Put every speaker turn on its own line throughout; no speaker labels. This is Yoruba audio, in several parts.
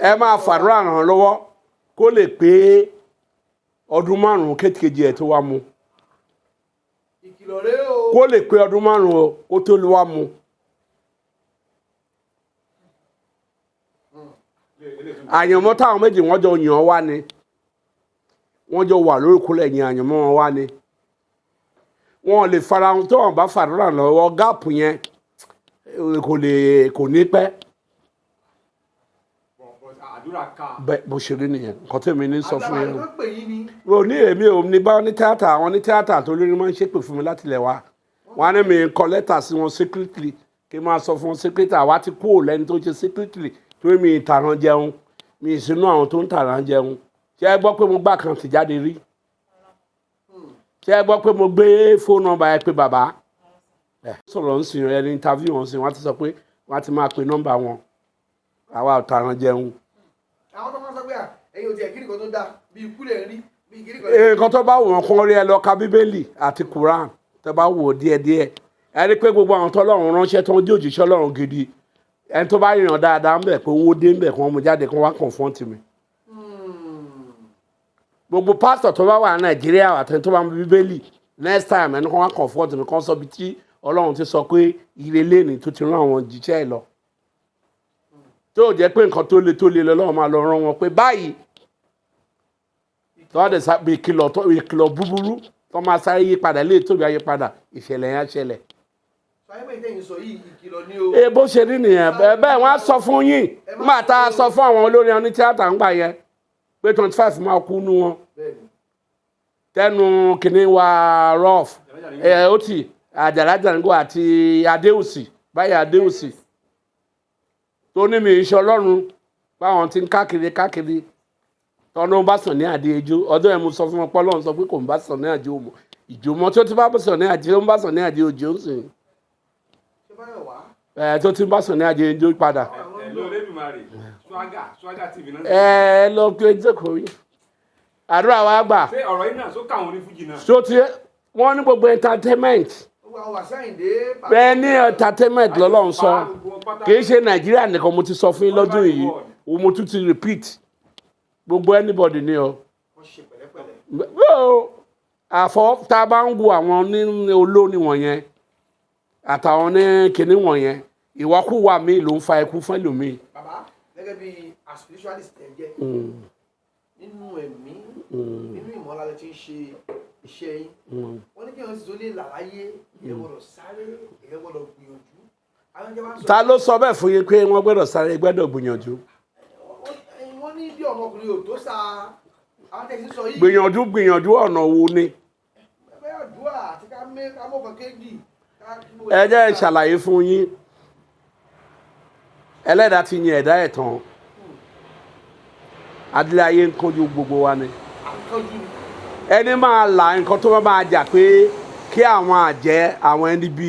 ẹ máa fàdúrà ràn lọ́wọ́ kó lè pé ọdún 5 kéjì ẹ̀ tó wá mu kó lè pé ọdún 5 kó tó lè wá mu. àyànmọ́ táwọn méjì wọ́n jọ yàn wá ni wọ́n jọ wà lórí kúlẹ̀ yẹn àyànmọ́ wọn wá ni wọ́n lè fara wọn tó wọn bá fàdúrà lọ́wọ́ gáàpù yẹn kò ní pẹ́. bẹ́ẹ̀ bó ṣe rí nìyẹn nǹkan tí èmi ní sọ fún yín o ní èmi ò ní bá ní tíátà àwọn ní tíátà tó lórí máa ń ṣépè fún mi láti ilẹ̀ wa wọn á ní mi kọ lẹ́tà sí wọn secretly kí n máa sọ fún wọn secretly àwa ti kú ò lẹ́ni tó ṣe secretly tó mi ìtàràn jẹun mi ìsinú àwọn tó ń tàràn jẹun ṣé ẹ gbọ́ pé mo gbà kan ti jáde rí ṣé ẹ gbọ́ pé mo gbé fóònù nọ́mbà ẹ pé bàbá sọ̀rọ̀ ń sìn ẹni interview wọn sìn wọ́n ti sọ pé wọ́n ti máa pe nọ́mbà wọn àwa ò tàràn jẹun.
àwọn tó máa ń sọ pé ẹ̀yin ò tiẹ̀ kí nìkan tó dáa bíi ikú lè rí bíi kí nìkan.
nǹkan tó bá wù wọn kún rí ẹ lọ ka bíbélì àti Quran tó bá wù ó díẹ̀díẹ̀ ẹ rí pé gbogbo àwọn tọ́lọ́run ránṣẹ́ tó ń jẹ́ òjíṣẹ́ Ọlọ́run gidi ẹni tó bá yàn dáadáa ń bẹ̀ pé owó dé ń bẹ̀ kí wọ́n mú jáde kí wọ́n wá confront mi. gbogbo pásítọ̀ tó bá wà ní Nàìjíríà àti tó bá mú bíbélì next time ẹni kí wọ́n wá confront mi kí wọ́n sọ bí tí Ọlọ́run ti sọ pé ire lẹ́ni tó ti rán àwọn jíṣẹ́ ẹ̀ lọ. tó jẹ́ pé nǹkan tó le lọ́wọ́ máa lọ rán wọn pé báyìí tó wá dé sábẹ́ ìkìlọ̀ búburú tó máa sáré yí padà lè tóbi ayé padà ìṣẹ̀lẹ̀ yẹn á ṣẹlẹ̀. bó ṣe rí nìyẹn bẹ́ẹ̀ wọ́n á sọ fún yín nígbà tá a sọ fún àwọn olórin oní tíátà ń gbà yẹn pé 25 máa kú nú wọn tẹnu kìnìún wa rough ó tì àjàlájàngbò àti adéòsì báyìí adéòsì tó ní mi iṣẹ́ Ọlọ́run báwọn ti ń káàkiri tọ́nà bá sàn ní àdé ejò ọdún ẹ̀ mo sọ fún wọn pé Ọlọ́run sọ pé kò ń bá sàn ní àdé òmò ìjòmọ́ tí ó ti bá sàn ní àdé ó ń bá sàn ní àdé òjò ń sìn tó ti ń bá sàn ní àdé ejò padà. ẹ lọ pé jókòó yìí àdúrà wa gbà.
ṣé ọ̀rọ̀ yìí náà sọ káwọn onífújì náà.
tó ti wọ́n ní gbogbo entertainment bẹ́ẹ̀ ní entertainment lọ́lọ́run sọ kì í ṣe Nàìjíríà nìkan mo ti sọ fún yín lọ́dún yìí mo tún ti repeat gbogbo anybody ni o. àfọ tá a bá ń wo àwọn ní olórin wọ̀nyẹn àtàwọn ní kinní wọ̀nyẹn ìwàkúwà mi ló ń fa ikú fún ẹlòmíì.
bàbá gẹ́gẹ́ bí a spiritualist ẹ̀ jẹ́ nínú ẹ̀mí nínú ìmọ̀lára tí ń ṣe iṣẹ́ yín wọ́n ní kí wọ́n sì tó lè là láyé ìyẹn gbọ́dọ̀ sáré ìyẹn gbọ́dọ̀ gbìyànjú.
ta ló sọ bẹ́ẹ̀ fún yín pé wọ́n gbọ́dọ̀ sáré gbọ́dọ̀ gbìyànjú.
wọ́n ní bí ọmọkùnrin ò tó sa àwọn tẹ̀sí sọ yìí.
gbìyànjú ọ̀nà wo ni.
ẹgbẹ́ àdúrà àti ká mọ̀kàn kéèdì.
ẹ jẹ́ ìṣàlàyé fún yín ẹlẹ́dàá ti yan ẹ̀dá ẹ̀ tán adílé ayé ń kánjú gbogbo wa ni. ẹni máa là nǹkan tó máa jà pé kí àwọn àjẹ́ àwọn ẹni bí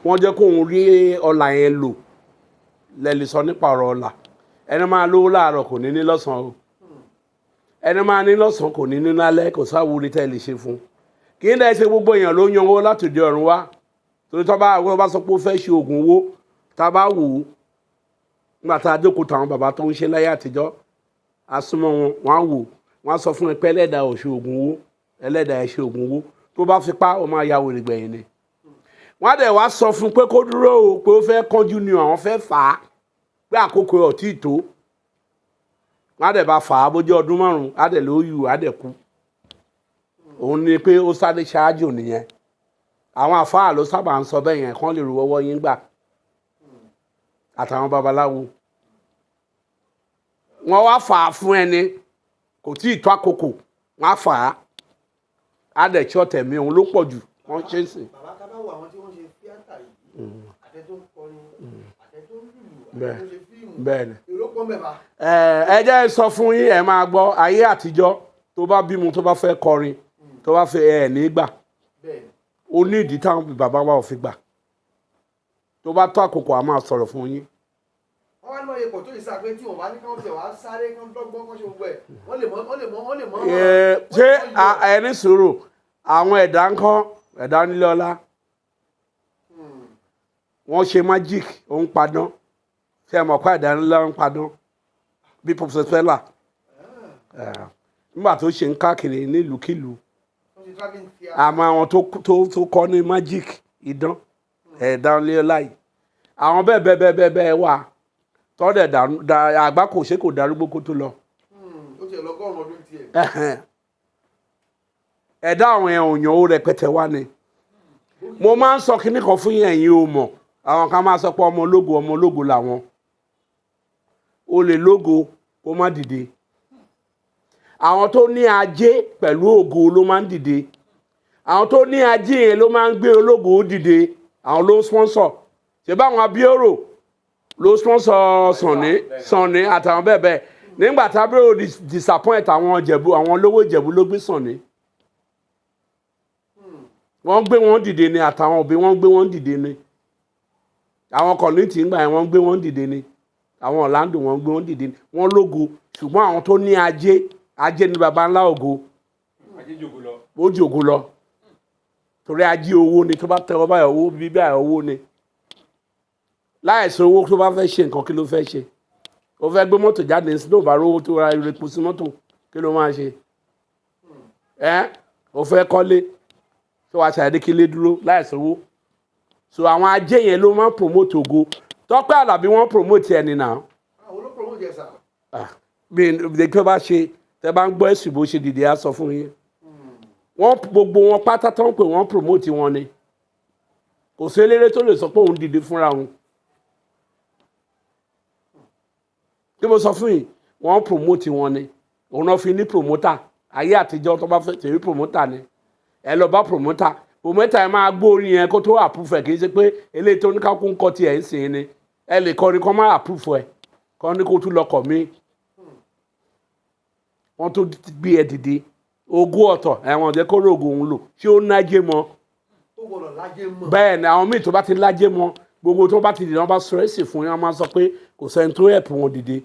wọ́n jẹ́ kóun rí ọlà yẹn lò lẹ́lẹ̀ sọ nípa ọ̀rọ̀ ọlà ẹni máa lówó láàárọ̀ kò ní ní lọ́sàn-án o ẹni máa ní lọ́sàn-án kò ní ní lálẹ́ kò sáwúrí tẹ́ lè ṣe fún kì í dẹ́ ṣe gbogbo èèyàn ló yan owó láti di ọ̀run wá torí tó bá sọ pé ó fẹ́ ṣe oògùn owó tá a bá wò ó nígbà tá a jókòó táwọn bàbá tó ń ṣe láyé àtijọ́ asúnmọ́ wọn á wò wọn á sọ fún ẹ pé ẹlẹ́dàá ò ṣe oògùn owó ẹlẹ́dàá ẹ ṣe oògùn owó tó bá fipá ó máa ya wèrè gbẹ̀yìn ni wọ́n á dẹ̀ wá sọ fún pé kó dúró o pé ó fẹ́ kánjú ni àwọn fẹ́ fà á pé àkókò ẹ̀ ò tí ì tó wọ́n á dẹ̀ bá fà á bójú ọdún 5 á dẹ̀ lóyù á dẹ̀ kú òun ni pé ó sáré ṣáájú nìyẹn àwọn àfáà ló sábà ń sọ bẹ́ẹ̀ yẹn kán lè rú ọwọ́ yín gbà àtàwọn babaláwo wọ́n wá fà á fún ẹni kò tí ì tó àkókò wọ́n á fà á á dẹ̀ tí ọ̀tẹ̀mí òun ló pọ̀ jù wọ́n ṣe é sìn.
bàbá ká bá wo àwọn tí wọ́n ṣe tíátà yìí àtẹ tó ń kọrin àtẹ tó ń lùlù àtẹ tó ń ṣe fíìmù
bẹ́ẹ̀ni
èrò pọ̀ mẹ́fà.
ẹ jẹ́ sọ fún yín ẹ máa gbọ́ ayé àtijọ́ tó bá bímọ tó bá fẹ́ kọrin tó bá fẹ́ ẹ̀ nígbà ó ní ìdí táwọn bàbá wa ò fi gbà tó bá tó àkókò a máa sọ̀rọ̀ fún yín.
wọ́n wá ní ọyẹ pọ̀ tó lè sá pé tí wọ́n bá ní káwọn tẹ̀ wá sáré kán dọ́gbọ́n kán ṣe gbogbo ẹ̀ wọ́n lè mọ́.
ṣé ẹni sọ̀rọ̀ àwọn ẹ̀dá ńkọ́ ẹ̀dá nílé ọlá wọ́n ṣe magic ó ń padán ṣe mọ̀ pé àdánilá ń padán bí pọfẹsẹlà nígbà tó ṣe ń káàkiri nílùúkìlùú àmọ́ àwọn tó kọ́ ní magic idán ẹ̀ẹ́dánilẹ́láì àwọn bẹ́ẹ̀ wà tọ́dẹ̀ àgbá kò ṣe kò darúgbó kó tó lọ.
ó ti lọ́gọ́rùn-ún ọdún tiẹ̀.
ẹ̀dá àwọn èèyàn ó rẹpẹtẹ wá ni mo máa ń sọ kinní kan fún yẹn yín o mọ̀ àwọn kan máa sọ pé ọmọ ológo làwọn o lè lógo kó má dìde àwọn tó ní ajé pẹ̀lú ògo ló máa ń dìde àwọn tó ní ajé yẹn ló máa ń gbé ológo dìde àwọn ló ń sponsor ṣe báwọn abioro ló sponsor Sànní àtàwọn bẹ́ẹ̀ bẹ́ẹ̀ nígbà tí abioro disappoint àwọn olówó Ìjẹ̀bú ló gbé Sànní wọ́n gbé wọn dìde ni àtàwọn òbí wọ́n gbé wọn dìde ni àwọn kọ̀lìntì ńgbà yẹn wọ́n gbé wọn dìde ni àwọn Orlando wọ́n gbé wọn dìde ni wọ́n lógo ṣùgbọ́n àwọn tó ní ajé ní baba ńlá ògo ó jògo lọ torí ajé owó ni tó bá tẹ ọba owó bíbá owó ni láìsí owó tó bá fẹ́ ṣe nǹkan kí ló fẹ́ ṣe ó fẹ́ gbé mọ́tò jáde sí ló bá rówó tó ra epo sí mọ́tò kí ló máa ṣe ó fẹ́ kọ́lé tó wàá ṣàdé kí lé dúró láìsí owó so àwọn ajé yẹn ló máa ń promote ògo Tọ́pẹ́ Àlàbí wọ́n promote ẹni náà.
àwọn ló promote ẹ̀ sà.
bí tó bá ṣe tẹ bá ń gbọ́ ẹ̀sùn bó ṣe dìde á sọ fún yín gbogbo wọn pátá tó ń pè wọ́n promote wọn ni kò sí eléré tó lè sọ pé òun dìde fúnra wọn kí mo sọ fún yín wọ́n promote wọn ni òun náà fi ní promoter ayé àtijọ́ tó bá fẹ́ tèmi promoter ni ẹ lọ bá promoter ẹ máa gbórin yẹn kó tó approve ẹ kì í ṣe pé eléyìí tó ní ká kún kọ́ tiẹ̀ ń sìn ni ẹ lè kọrin kọ́ máa approve ẹ kọ́ ní kó tún lọ kọ̀ mí wọ́n tó gbé ẹ dìde ogún ọ̀tọ̀ ẹ̀wọ̀n jẹ́ kó rògùn òun lò ṣé ó nájé mọ́ bẹ́ẹ̀ ni àwọn míì tó bá ti lájé mọ́ gbogbo tó bá ti dìde wọ́n bá sọ èsì fún yẹn wọ́n máa sọ pé kò sẹ́ni tó ẹ̀pù wọn dìde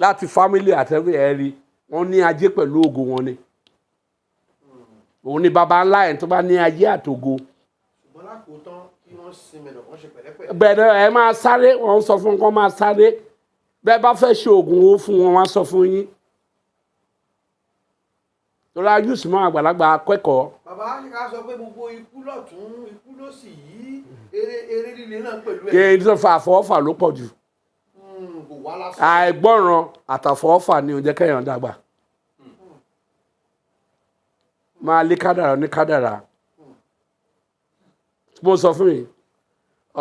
láti family àtẹ́wé ẹ̀rí wọ́n ní ajé pẹ̀lú ògo wọn ni òun ni baba ńlá ẹ̀ tó bá ní ajé àtògo.
ṣùgbọ́n lákòótán kí wọ́n sinmi lọ wọ́n ṣe pẹ̀lẹ́pẹ̀lẹ́.
bẹ́ẹ̀ ẹ máa sáré wọ́n sọ fún wọn máa sáré bẹ́ẹ̀ bá fẹ́ ṣe oògùn owó fún wọn wọ́n sọ fún yín. torí ayúùsì máa àgbàlagbà akẹ́kọ̀ọ́.
bàbá ká sọ pé gbogbo ikú lọ́tún ikú lósì yìí eré líle náà pẹ̀lú ẹ̀.
kí n tó fa àfọwọ́fà ló pọ̀ jù.
kò wá lásán.
àìgbọ́ràn àtàfọwọ́fà ni ò jẹ́ kẹ́yàn dàgbà. máa lé kádàrá ní kádàrá mo sọ fún mi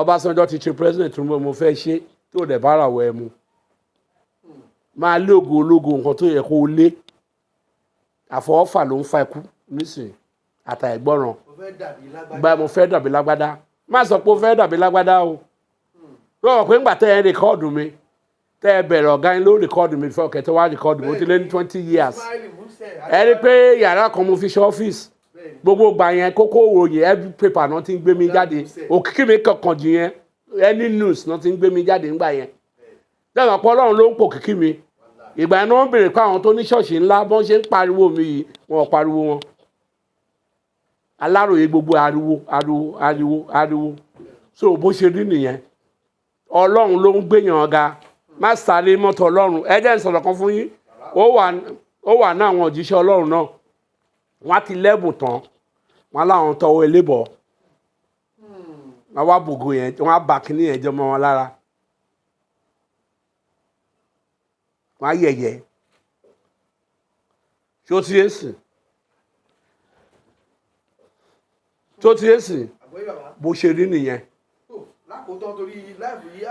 Ọbásanjọ́ ti ṣe president tó mo fẹ́ ṣe tó dẹ̀ bára wọ ẹ mu máa lé ògo ológo nǹkan tó yẹ kó lé àfọwọ́fà ló ń fa ikú nísìnyí àtàìgbọ́ràn mo fẹ́ dàbí lágbádá má sọ pé ó fẹ́ dàbí lágbádá o lọ́wọ́ pé ńgbà tẹ́ ẹ rìkọ́ọ̀dù mi tẹ́ ẹ bẹ̀rẹ̀ ọ̀gá yín ló rìkọ́ọ̀dù mi fẹ́ ọ̀kẹ́ tó wá rìkọ́ọ̀dù mi ó ti lé ní 20 years ẹ rí pé yàrá kan mo fi ṣe ọ́fíìsì gbogbo gbà yẹn kókó òròyìn every paper náà ti ń gbé mi jáde òkìkí mi kankan jù yẹn any news náà ti ń gbé mi jáde ńgbà yẹn dẹ́gbà pọ̀ Ọlọ́run ló ń pò kìkí mi ìgbà yẹn wọ́n béèrè pé àwọn tó ní ṣọ́ọ̀ṣì ńlá bọ́n ṣe ń pariwo mi yìí wọn ò pariwo wọn Aláròyé gbogbo ariwo so bó ṣe rí nìyẹn Ọlọ́run ló ń gbéyàn ga má sáré mọ́tò Ọlọ́run ẹ jẹ́ n sọ̀rọ̀ kan fún yín ó wà náà àwọn òjíṣẹ́ Ọlọ́run náà wọ́n á ti lẹ́bùn tán wọ́n láwọn tọwọ́ elébọ̀ wọ́n wá bògo yẹn wọ́n á bà kíní yẹn jẹ́ mọ́ wọn lára wọ́n á yẹ̀yẹ́ ṣó ti yé sìn bó ṣe rí nìyẹn.
lákòótán torí láìpẹ́ yìí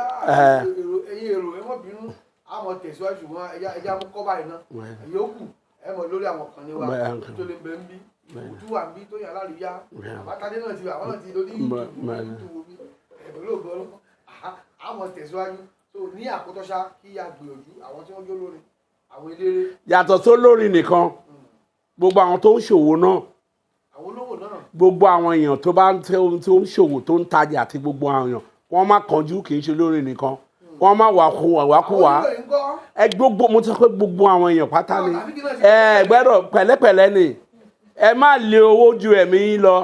ẹ̀yin èrò ẹ mọ̀ bínú àmọ́ tẹ̀síwájú wọn ẹja mú kọ́ báyìí náà yòókù ẹ mọ̀ lórí àwọn kan ní wa tó lè bẹ̀ ń bí òtú wà ń bí tó yàn láríyá àbátadé náà ti wà àwọn náà ti lórí YouTube bí ẹ̀bẹ̀ ló gbọ́ àmọ́ tẹ̀síwájú tó ní àkótọ́ṣá kí a gbìyànjú àwọn tí wọ́n jó lórí àwọn eléré. yàtọ̀ tó lórí nìkan gbogbo àwọn tó ń ṣòwò náà gbogbo àwọn èèyàn tó bá ń ṣòwò tó ń tajà àti gbogbo àwọn èèyàn wọ́n má kánjú kì í ṣe lórí nìkan wọ́n má wàkúwà ẹ gbogbo mo sọ pé gbogbo àwọn èèyàn pátá ni ẹ gbẹ́dọ̀ pẹ̀lẹ́pẹ̀lẹ́ ni ẹ má lé owó ju ẹ̀mí yín lọ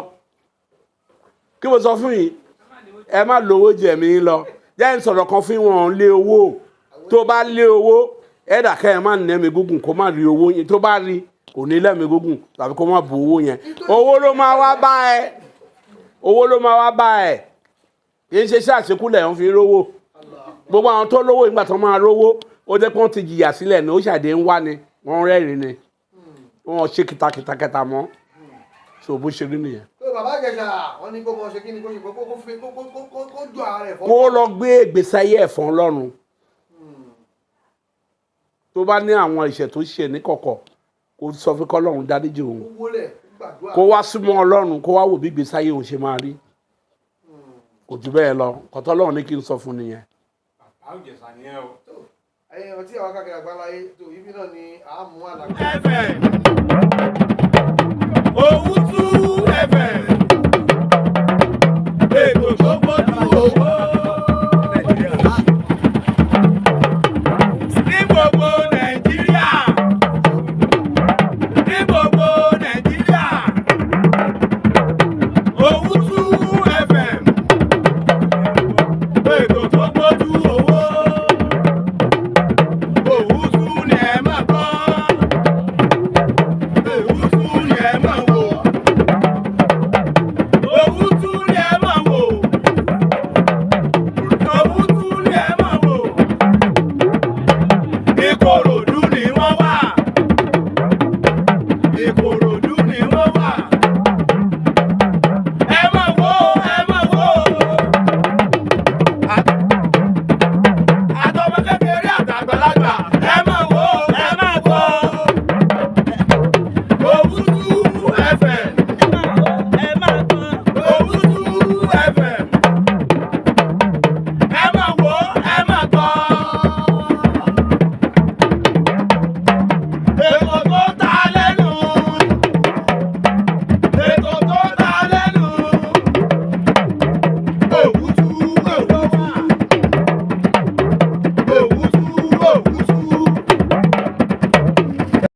kí mo sọ fún yín ẹ má lo owó ju ẹ̀mí yín lọ
jẹ́ ń sọ̀rọ̀ kan fún wọn lé owó tó bá lé owó ẹ̀dà kẹ́yìn má nẹ́mi gúngùn kó má rí owó yẹn tó bá rí kò ní lẹ́mi gúngùn tàbí kó má bu owó yẹn owó ló máa wá bá ẹ owó ló máa wá bá ẹ kì í ṣe iṣẹ́ àṣekúlẹ̀ ń fi rówó gbogbo àwọn tó lówó ìgbà tó máa rówó ó jẹ́ pé wọ́n ti jìyà sílẹ̀ ní ó ṣàdé ń wá ni wọ́n rẹ́rìn ni wọ́n ṣe kìtàkìtà mọ́ so bó ṣe rí nìyẹn.
tó bàbá Ìjẹ̀ṣà wọn ní kó mọ ṣe kí ni kó ṣe kó jọ ara rẹ̀ fọ́.
kó lọ gbé ìgbésí ayé ẹ̀ fún Ọlọ́run tó bá ní àwọn ìṣẹ̀ tó ṣe ní kọ̀kọ̀ kó sọ fún kọ́lọ́run dáríjì òun kó wá súnmọ́ Ọlọ́run kó wá wò bí ìgbésí ayé òun ṣe máa rí kò jù bẹ́ẹ̀ lọ kọ́tọ́ Ọlọ́run ní kí n sọ fún nìyẹn.
bàbá Ìjẹ̀ṣà ni ẹ o.
ẹyin ọtí àwọn káàkiri àgbáláyé tó ibi náà ni a mú àlàkà.
FM Owutu FM.